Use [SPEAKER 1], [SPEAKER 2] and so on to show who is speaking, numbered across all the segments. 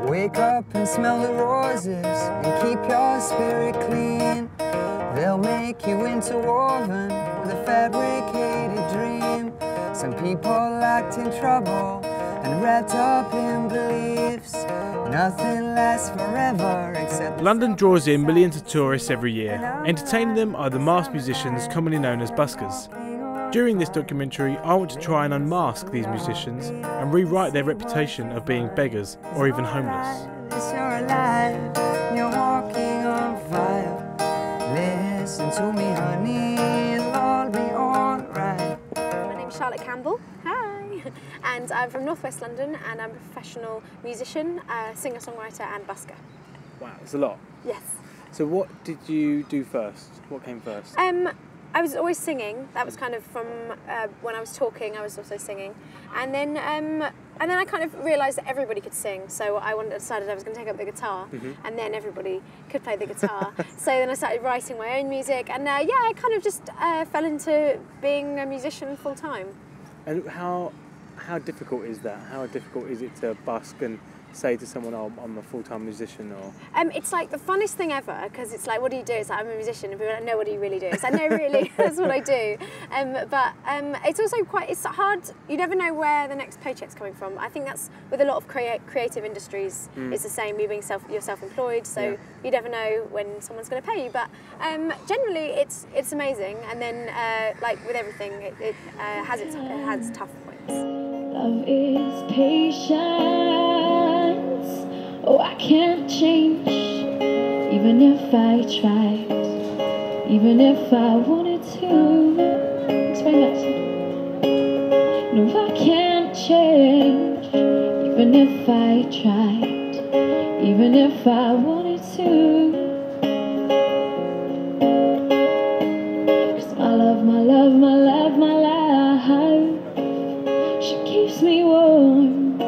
[SPEAKER 1] Wake up and smell the roses and keep your spirit clean. They'll make you interwoven with a fabricated dream. Some people act in trouble and wrapped up in beliefs. Nothing lasts forever except...
[SPEAKER 2] London draws in millions of tourists every year. Entertaining them are the masked musicians commonly known as buskers. During this documentary, I want to try and unmask these musicians and rewrite their reputation of being beggars or even homeless.
[SPEAKER 1] You're alive, you're walking on fire. Listen to me, honey, it'll all be alright.
[SPEAKER 3] My name's Charlotte Campbell. Hi. And I'm from Northwest London and I'm a professional musician, singer-songwriter and busker.
[SPEAKER 2] Wow, it's a lot.
[SPEAKER 3] Yes.
[SPEAKER 2] So what did you do first? What came first?
[SPEAKER 3] I was always singing. That was kind of from when I was talking, I was also singing. And then I kind of realised that everybody could sing, so I decided I was going to take up the guitar, and then everybody could play the guitar. So then I started writing my own music, and yeah, I kind of just fell into being a musician full time.
[SPEAKER 2] And how difficult is that? How difficult is it to busk and say to someone, oh, I'm a full-time musician? Or
[SPEAKER 3] it's like the funnest thing ever, because it's like, what do you do? It's like, I'm a musician, and people are like, no, what do you really do? It's like, no, really, that's what I do. But it's also it's hard. You never know where the next paycheck's coming from. I think that's with a lot of creative industries. It's the same. You're self-employed, so you never know when someone's going to pay you. But generally, it's amazing. And then, like with everything, it has its tough points.
[SPEAKER 4] Love is patience. Oh, I can't change, even if I tried, even if I wanted to. Explain that. No, I can't change, even if I tried, even if I wanted to. 'Cause my love, my love, my love, my life, she keeps me warm,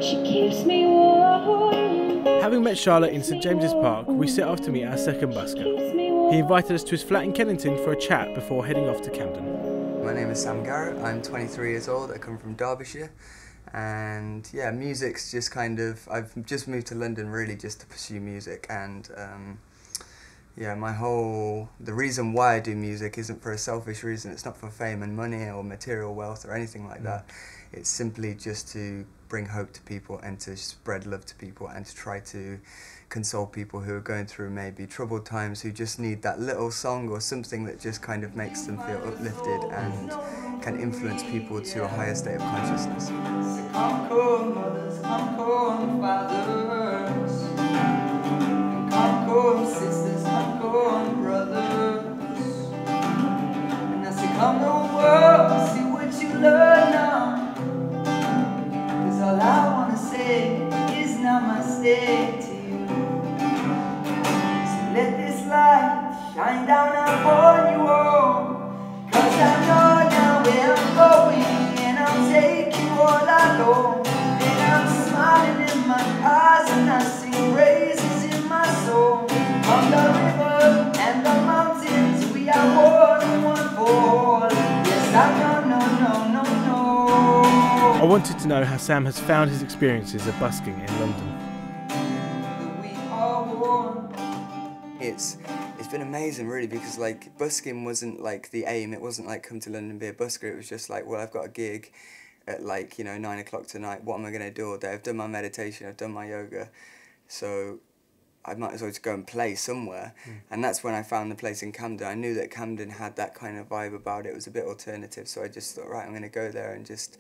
[SPEAKER 4] she keeps me warm.
[SPEAKER 2] Having met Charlotte in St James's Park, we set off to meet our second busker. He invited us to his flat in Kennington for a chat before heading off to Camden.
[SPEAKER 1] My name is Garrett, I'm 23 years old, I come from Derbyshire, and yeah, music's just kind of, I've just moved to London really just to pursue music, and yeah, the reason why I do music isn't for a selfish reason. It's not for fame and money or material wealth or anything like that. It's simply just to bring hope to people and to spread love to people and to try to console people who are going through maybe troubled times, who just need that little song or something that just kind of makes them feel uplifted and can influence people to a higher state of consciousness. Come home, mothers, come home, fathers, and come home, sisters, come home, brothers, and I say, come home, world, see what you learn now. All I wanna say is namaste to you. So let this light shine down upon you all, 'cause I know now where I'm going, and I'll take you all alone. And I'm smiling in my eyes and I sing praises in my soul. On the river and the mountains we are one and one for all. Yes, I know.
[SPEAKER 2] I wanted to know how Sam has found his experiences of busking in London.
[SPEAKER 1] It's been amazing really, because like busking wasn't like the aim. It wasn't like come to London and be a busker. It was just like, well, I've got a gig at like, 9 o'clock tonight. What am I going to do all day? I've done my meditation, I've done my yoga, so I might as well just go and play somewhere. And that's when I found the place in Camden. I knew that Camden had that kind of vibe about it. It was a bit alternative, so I just thought, right, I'm going to go there and just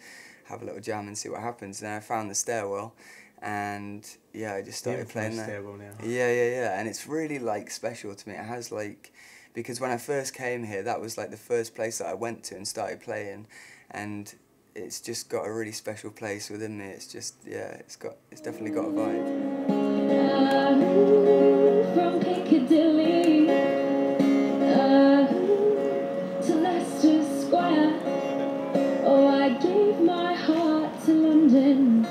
[SPEAKER 1] have a little jam and see what happens. And then I found the stairwell, and yeah, I just started playing there.
[SPEAKER 2] Stairwell now.
[SPEAKER 1] Yeah, and it's really like special to me. It has like, because when I first came here, that was like the first place that I went to and started playing, and it's just got a really special place within me. It's just, yeah, it's definitely got a vibe.
[SPEAKER 4] From Piccadilly to Leicester Square, oh, I gave my heart to London,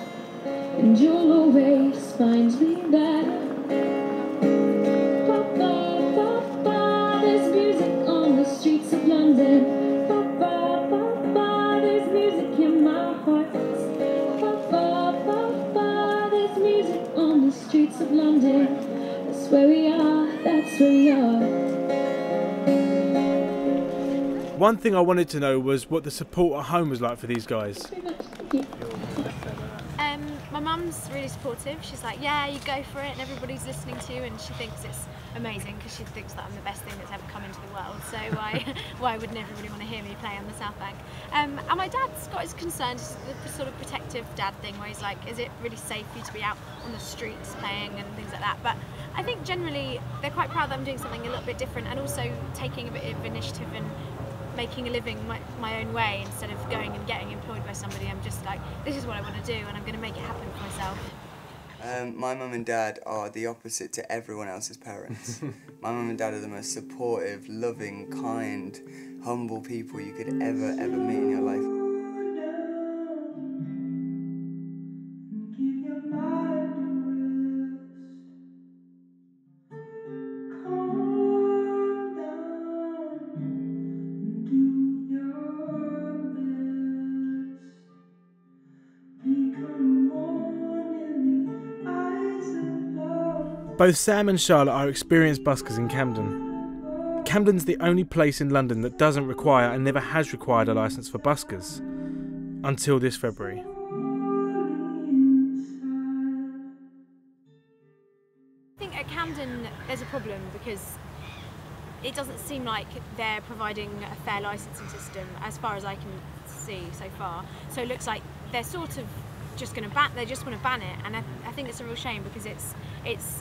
[SPEAKER 4] and you'll always find me there. too young.
[SPEAKER 2] One thing I wanted to know was what the support at home was like for these guys.
[SPEAKER 3] My mum's really supportive. She's like, yeah, you go for it, and everybody's listening to you, and she thinks it's amazing because she thinks that I'm the best thing that's ever come into the world. So why wouldn't everybody want to hear me play on the South Bank? And my dad's got his concerns, the sort of protective dad thing, where he's like, is it really safe for you to be out on the streets playing and things like that? But I think generally they're quite proud that I'm doing something a little bit different, and also taking a bit of initiative and making a living my own way instead of going and getting employed by somebody. I'm just like, this is what I want to do, and I'm going to make it happen for myself.
[SPEAKER 1] My mum and dad are the opposite to everyone else's parents. My mum and dad are the most supportive, loving, kind, humble people you could ever meet in your life.
[SPEAKER 2] Both Sam and Charlotte are experienced buskers in Camden. Camden's the only place in London that doesn't require and never has required a licence for buskers. Until this February.
[SPEAKER 3] I think at Camden there's a problem because it doesn't seem like they're providing a fair licensing system as far as I can see so far. So it looks like they're sort of just going to ban. They just want to ban it, and I think it's a real shame because it's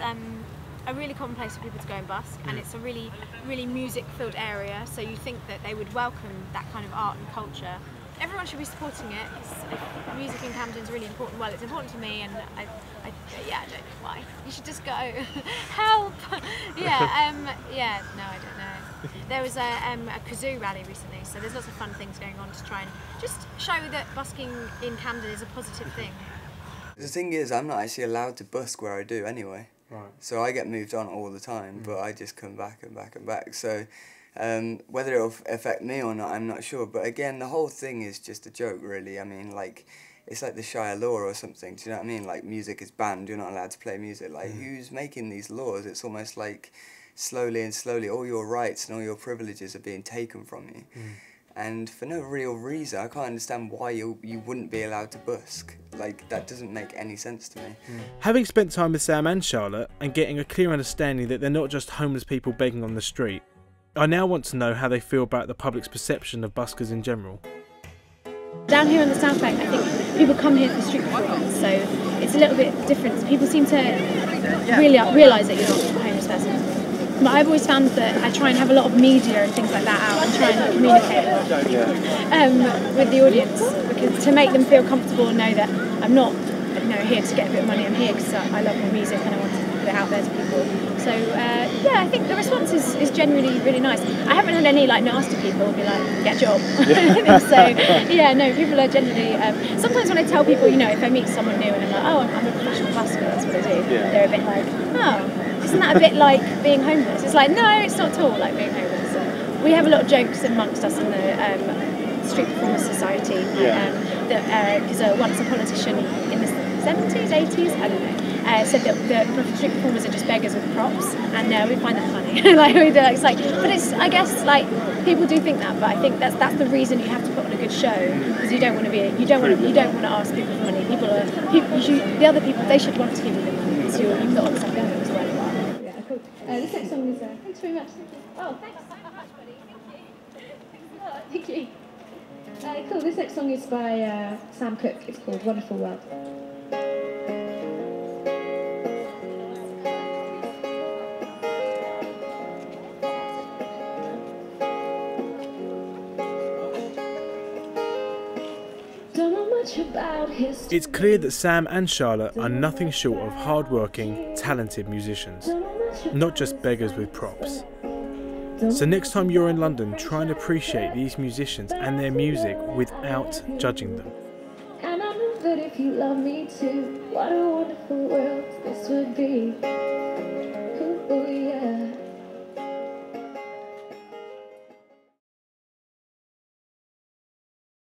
[SPEAKER 3] a really common place for people to go and busk, and it's a really music-filled area. So you think that they would welcome that kind of art and culture. Everyone should be supporting it. Music in Camden is really important. Well, it's important to me, and I don't know why. You should just go. Help! Yeah, no, I don't know. There was a kazoo rally recently, so there's lots of fun things going on to try and just show that busking in Camden is a positive thing.
[SPEAKER 1] The thing is, I'm not actually allowed to busk where I do anyway.
[SPEAKER 2] Right.
[SPEAKER 1] So I get moved on all the time, but I just come back and back and back. So whether it'll affect me or not, I'm not sure. But again, the whole thing is just a joke, really. I mean, like, it's like the Shire law or something. Do you know what I mean? Like, music is banned. You're not allowed to play music. Like, who's making these laws? It's almost like slowly all your rights and all your privileges are being taken from you. And for no real reason. I can't understand why you wouldn't be allowed to busk. Like, that doesn't make any sense to me.
[SPEAKER 2] Having spent time with Sam and Charlotte and getting a clear understanding that they're not just homeless people begging on the street, I now want to know how they feel about the public's perception of buskers in general.
[SPEAKER 5] Down here on the South Bank, I think people come here for street performance, so it's a little bit different. People seem to really realise that you're not a homeless person. But I've always found that I try and have a lot of media and things like that out and try and communicate a lot with the audience, because to make them feel comfortable and know that I'm not here to get a bit of money. I'm here because I love my music and I want to put it out there to people. So I think the response is generally really nice. I haven't had any nasty people be like, get a job. So people are generally. Sometimes when I tell people, if I meet someone new and I'm like, oh, I'm a professional busker, that's what I do. They're a bit like, oh, isn't that a bit like being homeless? It's like, no, it's not at all like being homeless. We have a lot of jokes amongst us in the Street Performers Society. Because once a politician in the 70s, 80s, I don't know, said that the street performers are just beggars with props, and we find that funny. I guess people do think that, but I think that's the reason you have to put on a good show, because you don't want to ask people for money. The other people, they should want to give you the money because you've got on something as well. Yeah, cool. This next song is thanks very much. Oh, thanks so much, buddy. Thank you. Cool. This next song is by Sam Cooke. It's called Wonderful World.
[SPEAKER 2] It's clear that Sam and Charlotte are nothing short of hard-working, talented musicians, not just beggars with props. So next time you're in London, try and appreciate these musicians and their music without judging them.
[SPEAKER 4] And I know that if you love me too, what a wonderful world this would be. Ooh, yeah.